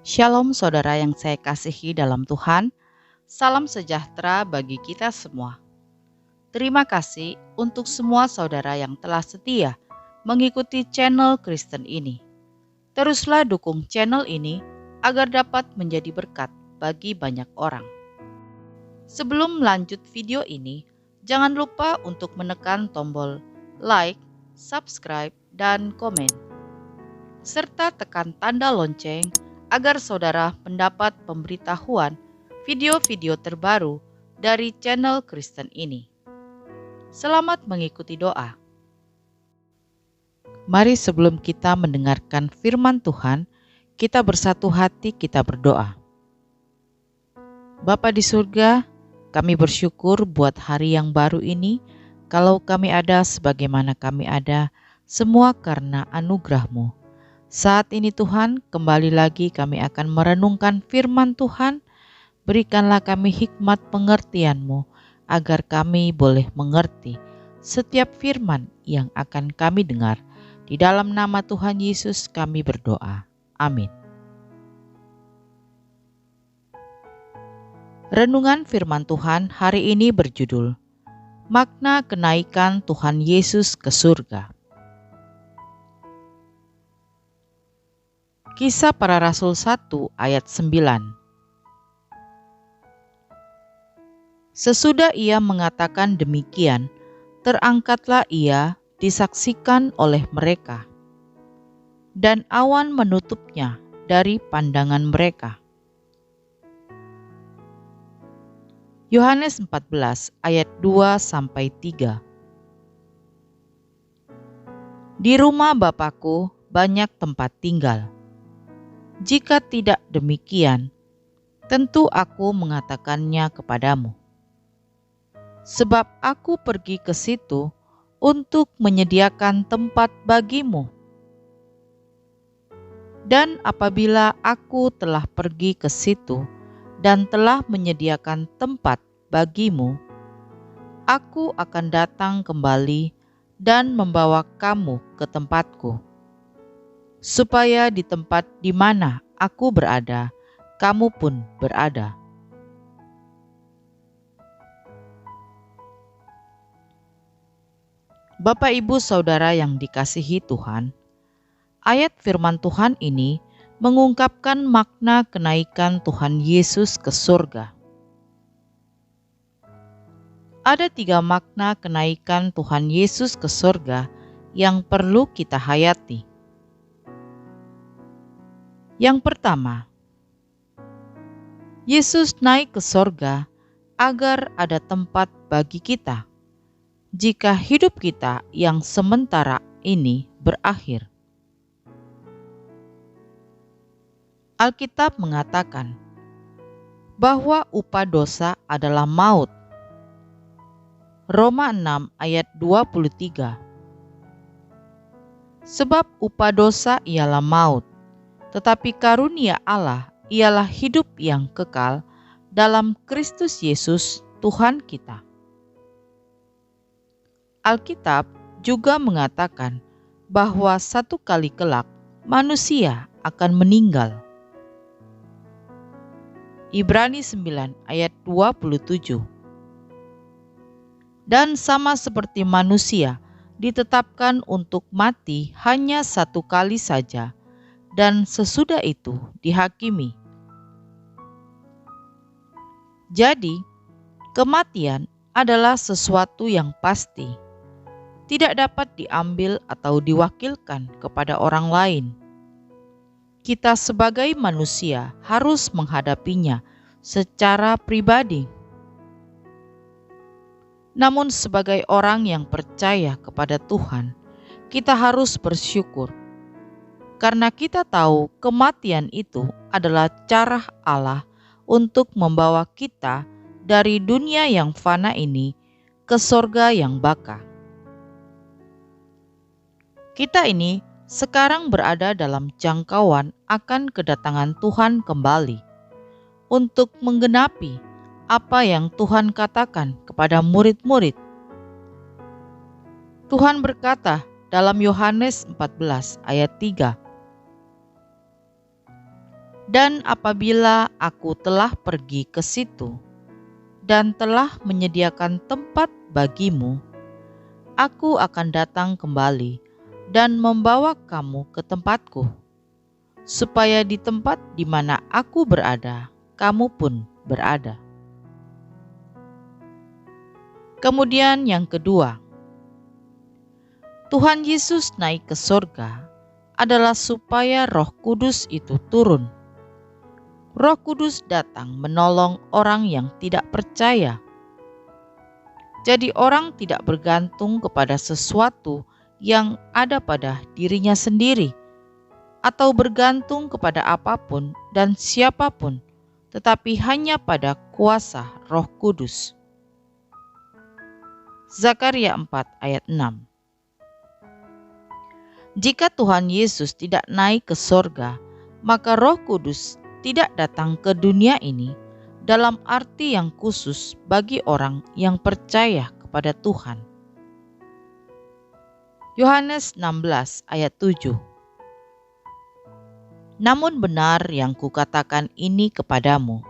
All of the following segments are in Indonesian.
Shalom saudara yang saya kasihi dalam Tuhan, salam sejahtera bagi kita semua. Terima kasih untuk semua saudara yang telah setia mengikuti channel Kristen ini. Teruslah dukung channel ini agar dapat menjadi berkat bagi banyak orang. Sebelum lanjut video ini, jangan lupa untuk menekan tombol like, subscribe, dan komen, serta tekan tanda lonceng agar saudara mendapat pemberitahuan video-video terbaru dari channel Kristen ini. Selamat mengikuti doa. Mari sebelum kita mendengarkan firman Tuhan, kita bersatu hati, kita berdoa. Bapa di surga, kami bersyukur buat hari yang baru ini. Kalau kami ada sebagaimana kami ada, semua karena anugerah-Mu. Saat ini Tuhan, kembali lagi kami akan merenungkan firman Tuhan. Berikanlah kami hikmat pengertian-Mu, agar kami boleh mengerti setiap firman yang akan kami dengar. Di dalam nama Tuhan Yesus kami berdoa. Amin. Renungan firman Tuhan hari ini berjudul Makna Kenaikan Tuhan Yesus ke Surga. Kisah Para Rasul 1 ayat 9. Sesudah ia mengatakan demikian, terangkatlah ia disaksikan oleh mereka, dan awan menutupnya dari pandangan mereka. Yohanes 14 ayat 2-3. Di rumah Bapakku banyak tempat tinggal. Jika tidak demikian, tentu aku mengatakannya kepadamu. Sebab aku pergi ke situ untuk menyediakan tempat bagimu. Dan apabila aku telah pergi ke situ dan telah menyediakan tempat bagimu, aku akan datang kembali dan membawa kamu ke tempatku, supaya di tempat di mana aku berada, kamu pun berada. Bapak, Ibu, Saudara yang dikasihi Tuhan, ayat firman Tuhan ini mengungkapkan makna kenaikan Tuhan Yesus ke surga. Ada 3 makna kenaikan Tuhan Yesus ke surga yang perlu kita hayati. Yang pertama, Yesus naik ke surga agar ada tempat bagi kita jika hidup kita yang sementara ini berakhir. Alkitab mengatakan bahwa upah dosa adalah maut. Roma 6 ayat 23. Sebab upah dosa ialah maut, tetapi karunia Allah ialah hidup yang kekal dalam Kristus Yesus Tuhan kita. Alkitab juga mengatakan bahwa satu kali kelak manusia akan meninggal. Ibrani 9 ayat 27. Dan sama seperti manusia ditetapkan untuk mati hanya satu kali saja, dan sesudah itu dihakimi. Jadi, kematian adalah sesuatu yang pasti, tidak dapat diambil atau diwakilkan kepada orang lain. Kita sebagai manusia harus menghadapinya secara pribadi. Namun sebagai orang yang percaya kepada Tuhan, kita harus bersyukur. Karena kita tahu kematian itu adalah cara Allah untuk membawa kita dari dunia yang fana ini ke surga yang baka. Kita ini sekarang berada dalam jangkauan akan kedatangan Tuhan kembali untuk menggenapi apa yang Tuhan katakan kepada murid-murid. Tuhan berkata dalam Yohanes 14 ayat 3, Dan apabila aku telah pergi ke situ dan telah menyediakan tempat bagimu, aku akan datang kembali dan membawa kamu ke tempatku, supaya di tempat di mana aku berada, kamu pun berada. Kemudian yang kedua, Tuhan Yesus naik ke sorga adalah supaya Roh Kudus itu turun. Roh Kudus datang menolong orang yang tidak percaya. Jadi orang tidak bergantung kepada sesuatu yang ada pada dirinya sendiri, atau bergantung kepada apapun dan siapapun, tetapi hanya pada kuasa Roh Kudus. Zakaria 4 ayat 6. Jika Tuhan Yesus tidak naik ke sorga, maka Roh Kudus tidak datang ke dunia ini dalam arti yang khusus bagi orang yang percaya kepada Tuhan. Yohanes 16 ayat 7. Namun benar yang kukatakan ini kepadamu,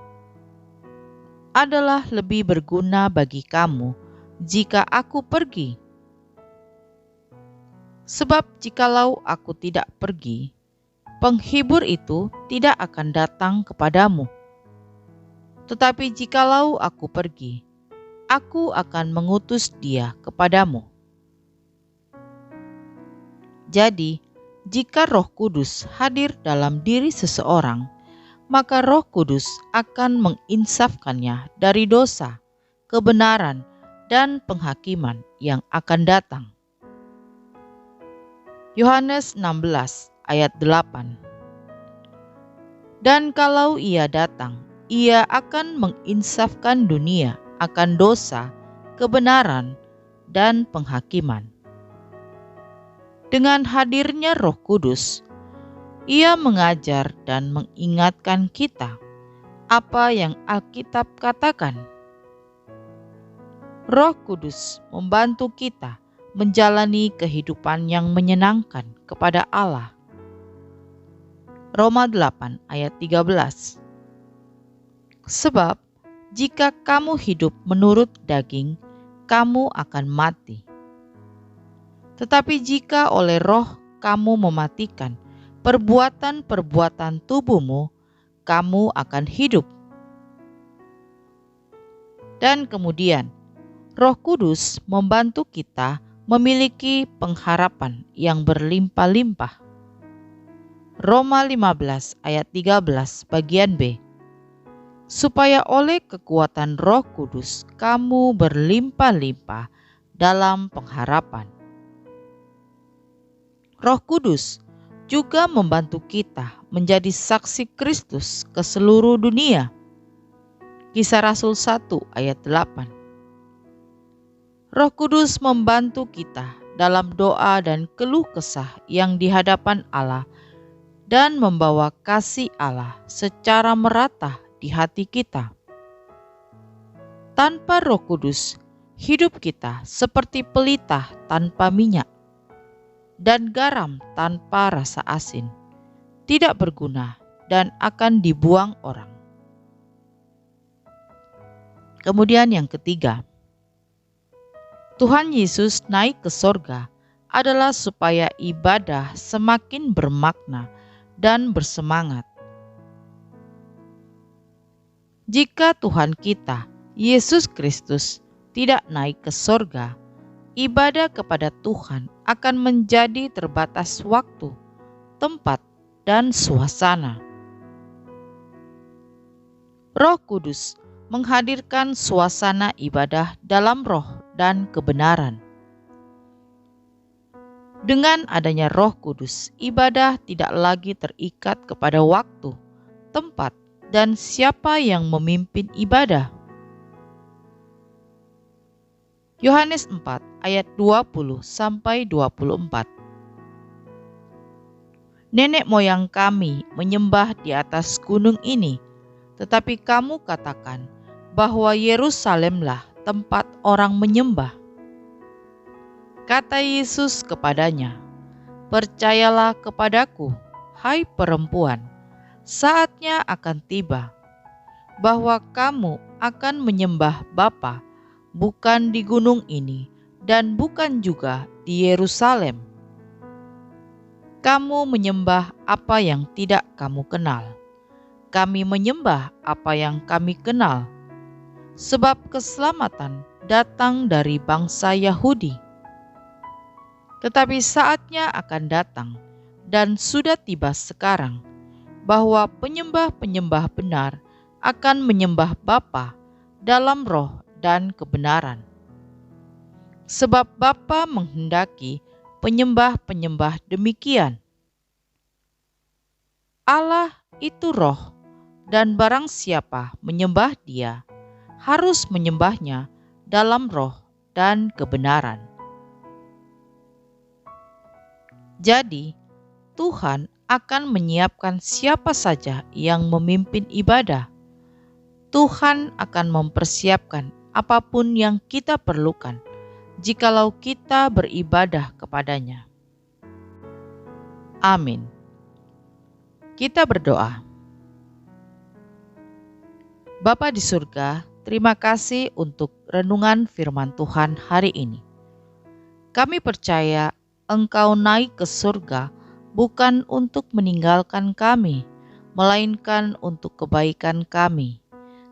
adalah lebih berguna bagi kamu jika aku pergi. Sebab jikalau aku tidak pergi, penghibur itu tidak akan datang kepadamu. Tetapi jikalau aku pergi, aku akan mengutus dia kepadamu. Jadi, jika Roh Kudus hadir dalam diri seseorang, maka Roh Kudus akan menginsafkannya dari dosa, kebenaran, dan penghakiman yang akan datang. Yohanes 16 ayat 8. Dan kalau ia datang, ia akan menginsafkan dunia akan dosa, kebenaran, dan penghakiman. Dengan hadirnya Roh Kudus, ia mengajar dan mengingatkan kita apa yang Alkitab katakan. Roh Kudus membantu kita menjalani kehidupan yang menyenangkan kepada Allah. Roma 8 ayat 13. Sebab jika kamu hidup menurut daging, kamu akan mati. Tetapi jika oleh Roh kamu mematikan perbuatan-perbuatan tubuhmu, kamu akan hidup. Dan kemudian, Roh Kudus membantu kita memiliki pengharapan yang berlimpah-limpah. Roma 15 ayat 13 bagian B. Supaya oleh kekuatan Roh Kudus kamu berlimpah-limpah dalam pengharapan. Roh Kudus juga membantu kita menjadi saksi Kristus ke seluruh dunia. Kisah Rasul 1 ayat 8. Roh Kudus membantu kita dalam doa dan keluh kesah yang di hadapan Allah dan membawa kasih Allah secara merata di hati kita. Tanpa Roh Kudus, hidup kita seperti pelita tanpa minyak dan garam tanpa rasa asin, tidak berguna dan akan dibuang orang. Kemudian yang ketiga, Tuhan Yesus naik ke sorga adalah supaya ibadah semakin bermakna dan bersemangat. Jika Tuhan kita, Yesus Kristus, tidak naik ke sorga, ibadah kepada Tuhan akan menjadi terbatas waktu, tempat, dan suasana. Roh Kudus menghadirkan suasana ibadah dalam roh dan kebenaran. Dengan adanya Roh Kudus, ibadah tidak lagi terikat kepada waktu, tempat, dan siapa yang memimpin ibadah. Yohanes 4 ayat 20 sampai 24. Nenek moyang kami menyembah di atas gunung ini, tetapi kamu katakan bahwa Yerusalemlah tempat orang menyembah. Kata Yesus kepadanya, percayalah kepadaku, hai perempuan, saatnya akan tiba bahwa kamu akan menyembah Bapa bukan di gunung ini dan bukan juga di Yerusalem. Kamu menyembah apa yang tidak kamu kenal. Kami menyembah apa yang kami kenal. Sebab keselamatan datang dari bangsa Yahudi. Tetapi saatnya akan datang, dan sudah tiba sekarang, bahwa penyembah-penyembah benar akan menyembah Bapa dalam roh dan kebenaran. Sebab Bapa menghendaki penyembah-penyembah demikian. Allah itu roh, dan barang siapa menyembah Dia, harus menyembahnya dalam roh dan kebenaran. Jadi, Tuhan akan menyiapkan siapa saja yang memimpin ibadah. Tuhan akan mempersiapkan apapun yang kita perlukan, jikalau kita beribadah kepadanya. Amin. Kita berdoa. Bapa di surga, terima kasih untuk renungan firman Tuhan hari ini. Kami percaya Engkau naik ke surga bukan untuk meninggalkan kami, melainkan untuk kebaikan kami.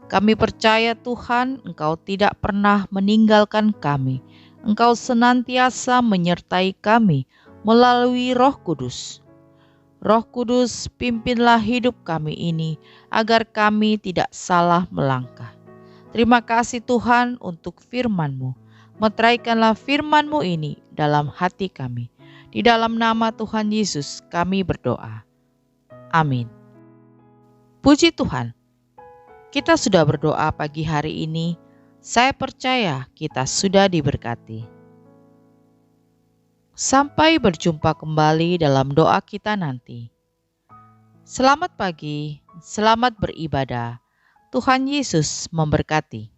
Kami percaya Tuhan, Engkau tidak pernah meninggalkan kami. Engkau senantiasa menyertai kami melalui Roh Kudus. Roh Kudus, pimpinlah hidup kami ini agar kami tidak salah melangkah. Terima kasih Tuhan untuk firman-Mu. Meteraikanlah firman-Mu ini dalam hati kami. Di dalam nama Tuhan Yesus kami berdoa. Amin. Puji Tuhan. Kita sudah berdoa pagi hari ini. Saya percaya kita sudah diberkati. Sampai berjumpa kembali dalam doa kita nanti. Selamat pagi, selamat beribadah. Tuhan Yesus memberkati.